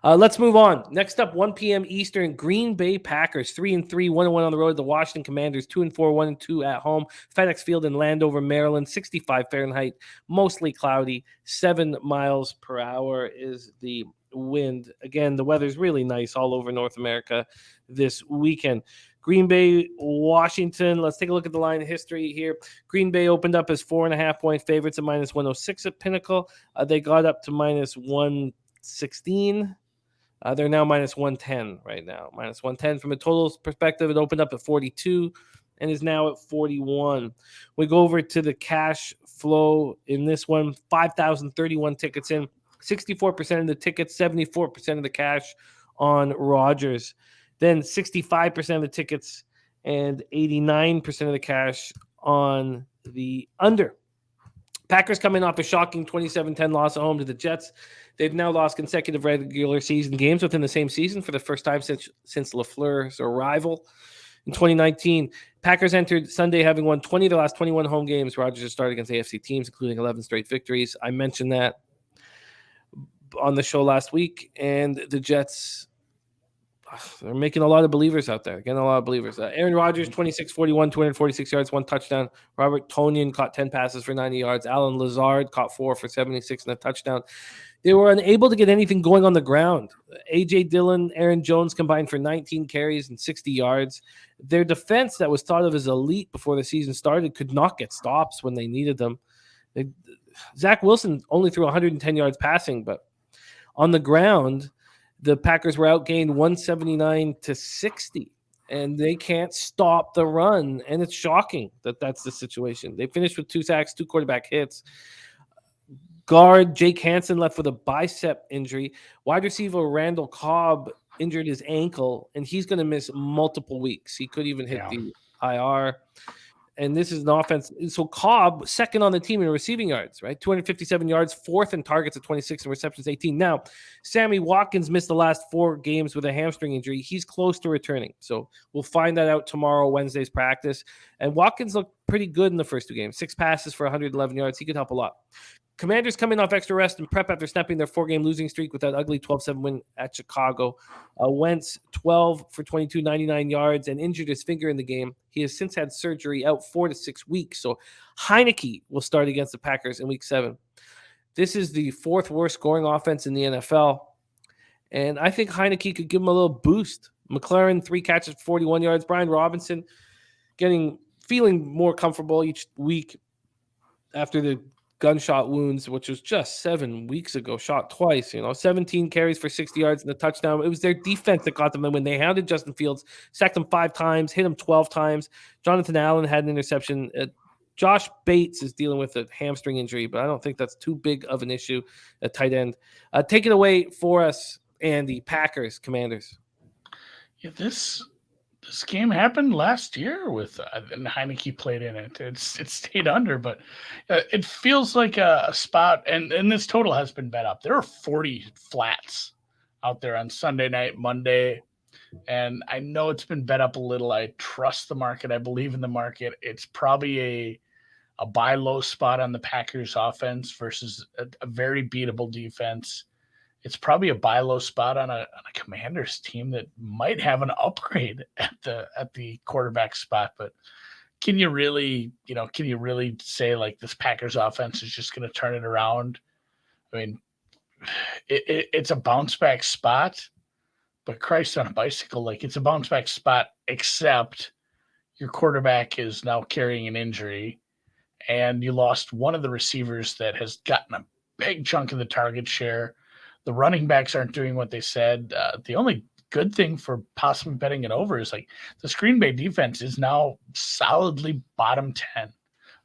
Let's move on. Next up, 1 p.m. Eastern, Green Bay Packers, 3-3, 1-1 on the road. The Washington Commanders, 2-4, 1-2 at home. FedEx Field in Landover, Maryland, 65 Fahrenheit, mostly cloudy, 7 miles per hour is the wind. Again, the weather's really nice all over North America this weekend. Green Bay, Washington. Let's take a look at the line of history here. Green Bay opened up as 4.5-point favorites at minus 106 at Pinnacle. They got up to minus 116. They're now minus 110 right now. Minus 110 from a totals perspective. It opened up at 42 and is now at 41. We go over to the cash flow in this one. 5,031 tickets in. 64% of the tickets, 74% of the cash on Rogers. Then 65% of the tickets and 89% of the cash on the under. Packers coming off a shocking 27-10 loss at home to the Jets. They've now lost consecutive regular season games within the same season for the first time since LaFleur's arrival in 2019. Packers entered Sunday having won 20 of their last 21 home games. Rodgers has started against AFC teams, including 11 straight victories. I mentioned that on the show last week, and the Jets, they're making a lot of believers out there. Getting a lot of believers. Aaron Rodgers, 26-41, 246 yards, 1 touchdown. Robert Tonyan caught 10 passes for 90 yards. Alan Lazard caught 4 for 76 and a touchdown. They were unable to get anything going on the ground. A.J. Dillon, Aaron Jones combined for 19 carries and 60 yards. Their defense that was thought of as elite before the season started could not get stops when they needed them. Zach Wilson only threw 110 yards passing, but on the ground, the Packers were outgained 179-60, and they can't stop the run. And it's shocking that that's the situation. They finished with 2 sacks, 2 quarterback hits. Guard Jake Hansen left with a bicep injury. Wide receiver Randall Cobb injured his ankle, and he's going to miss multiple weeks. He could even hit the IR. And this is an offense. So Cobb, second on the team in receiving yards, right? 257 yards, 4th in targets at 26 and receptions 18. Now, Sammy Watkins missed the last 4 games with a hamstring injury. He's close to returning. So we'll find that out tomorrow, Wednesday's practice. And Watkins looked pretty good in the first 2 games. 6 passes for 111 yards. He could help a lot. Commanders coming off extra rest and prep after snapping their 4-game losing streak with that ugly 12-7 win at Chicago. Wentz, 12 for 22, 99 yards, and injured his finger in the game. He has since had surgery, out 4 to 6 weeks. So Heineke will start against the Packers in Week 7. This is the 4th worst scoring offense in the NFL. And I think Heineke could give him a little boost. McLaren, 3 catches, 41 yards. Brian Robinson feeling more comfortable each week after the gunshot wounds, which was just 7 weeks ago, shot twice, 17 carries for 60 yards and a touchdown. It was their defense that got them when they hounded Justin Fields, sacked him 5 times, hit him 12 times. Jonathan Allen had an interception. Josh Bates is dealing with a hamstring injury, but I don't think that's too big of an issue at tight end. Take it away for us, Andy. Packers, Commanders. Yeah, this game happened last year with and Heineke played in it. It stayed under, but it feels like a spot, and this total has been bet up. There are 40 flats out there on Sunday night, Monday, and I know it's been bet up a little. I trust the market. I believe in the market. It's probably a buy low spot on the Packers offense versus a very beatable defense. It's probably a buy low spot on a Commanders team that might have an upgrade at the quarterback spot. But can you really say like this Packers offense is just going to turn it around? I mean, it's a bounce back spot, but Christ on a bicycle, like it's a bounce back spot, except your quarterback is now carrying an injury and you lost one of the receivers that has gotten a big chunk of the target share. The running backs aren't doing what they said. The only good thing for possibly betting it over is like the Green Bay defense is now solidly bottom 10.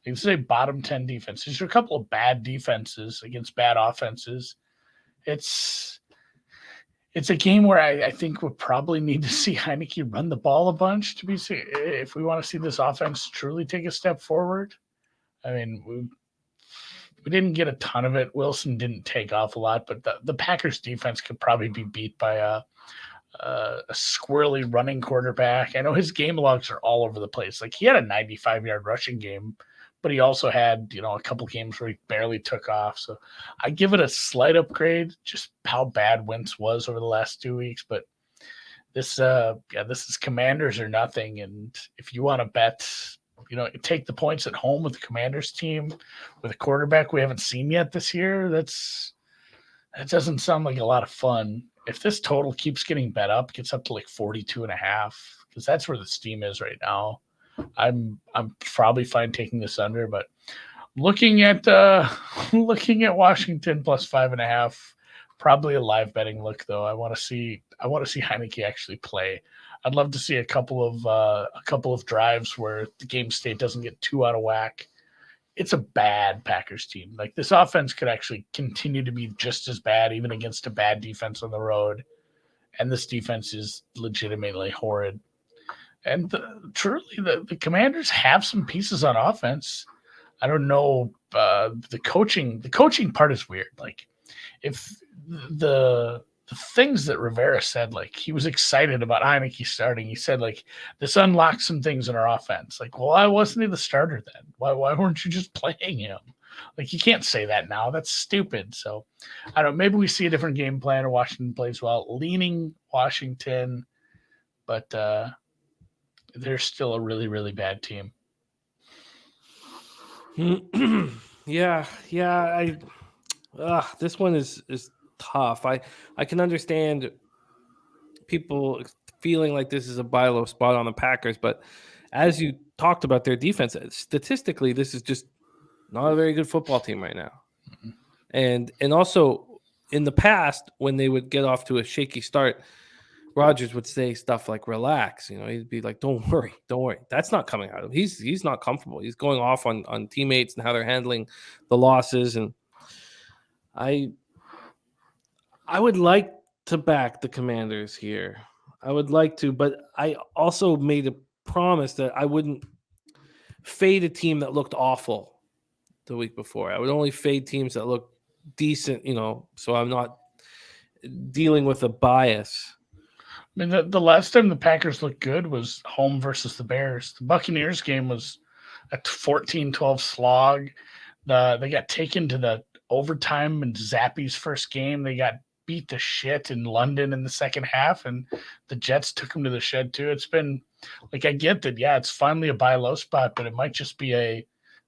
You can say bottom 10 defense. There's a couple of bad defenses against bad offenses. It's a game where I think we'll probably need to see Heineke run the ball a bunch to be if we want to see this offense truly take a step forward. I mean, we didn't get a ton of it. Wilson didn't take off a lot, but the Packers defense could probably be beat by a squirrely running quarterback. I know his game logs are all over the place. Like he had a 95-yard rushing game, but he also had, a couple games where he barely took off. So I give it a slight upgrade, just how bad Wentz was over the last 2 weeks. But this is Commanders or nothing. And if you want to bet, take the points at home with the Commanders team with a quarterback we haven't seen yet this year, that doesn't sound like a lot of fun. If this total keeps getting bet up, gets up to like 42.5, because that's where the steam is right now, I'm probably fine taking this under. But looking at Washington plus 5.5, probably a live betting look though. I want to see Heineke actually play. I'd love to see a couple of drives where the game state doesn't get too out of whack. It's a bad Packers team. Like, this offense could actually continue to be just as bad, even against a bad defense on the road. And this defense is legitimately horrid. And truly, the Commanders have some pieces on offense. I don't know. The coaching part is weird. Like, if the things that Rivera said, like, he was excited about Heineke starting. He said, like, this unlocks some things in our offense. Like, well, why wasn't he the starter then? Why weren't you just playing him? Like, you can't say that now. That's stupid. So, I don't know. Maybe we see a different game plan or Washington plays well. Leaning Washington, but they're still a really, really bad team. Yeah. This one is tough. I can understand people feeling like this is a buy low spot on the Packers, but as you talked about their defense, statistically, this is just not a very good football team right now. Mm-hmm. And also in the past, when they would get off to a shaky start, Rodgers would say stuff like "relax," he'd be like, "Don't worry." That's not coming out of him. He's not comfortable. He's going off on teammates and how they're handling the losses. And I would like to back the Commanders here. I would like to, but I also made a promise that I wouldn't fade a team that looked awful the week before. I would only fade teams that look decent, so I'm not dealing with a bias. I mean, the last time the Packers looked good was home versus the Bears. The Buccaneers game was a 14-12 slog. They got taken to the overtime in Zappy's first game. They got beat to shit in London in the second half, and the Jets took them to the shed too. It's been like, I get that, yeah, it's finally a buy low spot, but it might just be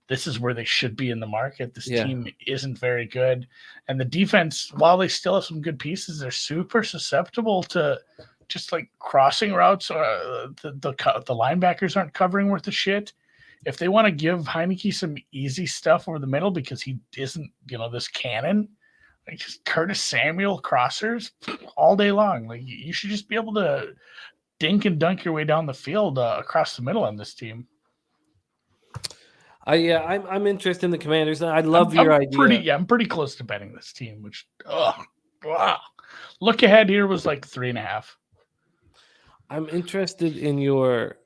this is where they should be in the market. This team isn't very good. And the defense, while they still have some good pieces, they're super susceptible to just like crossing routes. The linebackers aren't covering worth a shit. If they want to give Heineke some easy stuff over the middle because he isn't, this cannon, like just Curtis Samuel crossers all day long. Like, you should just be able to dink and dunk your way down the field across the middle on this team. I'm interested in the Commanders. I love your idea. I'm pretty close to betting this team, which look ahead here was like 3.5. I'm interested in your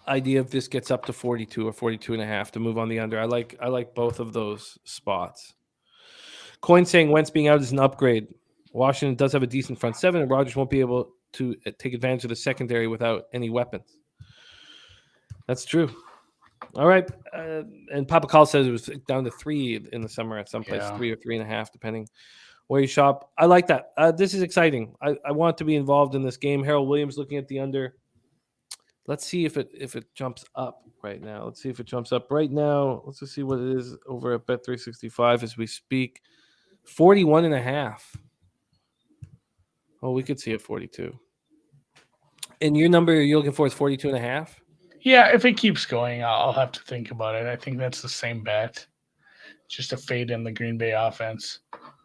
idea if this gets up to 42 or 42.5 to move on the under. I like both of those spots. Coin saying Wentz being out is an upgrade. Washington does have a decent front seven, and Rodgers won't be able to take advantage of the secondary without any weapons. That's true. All right. And Papa Call says it was down to 3 in the summer at some place, 3 or 3.5, depending where you shop. I like that. This is exciting. I want to be involved in this game. Harold Williams looking at the under. Let's see if it jumps up right now. Let's see if it jumps up right now. Let's just see what it is over at Bet365 as we speak. 41.5. Oh, we could see it 42. And your number you're looking for is 42.5? Yeah, if it keeps going, I'll have to think about it. I think that's the same bet. Just a fade in the Green Bay offense.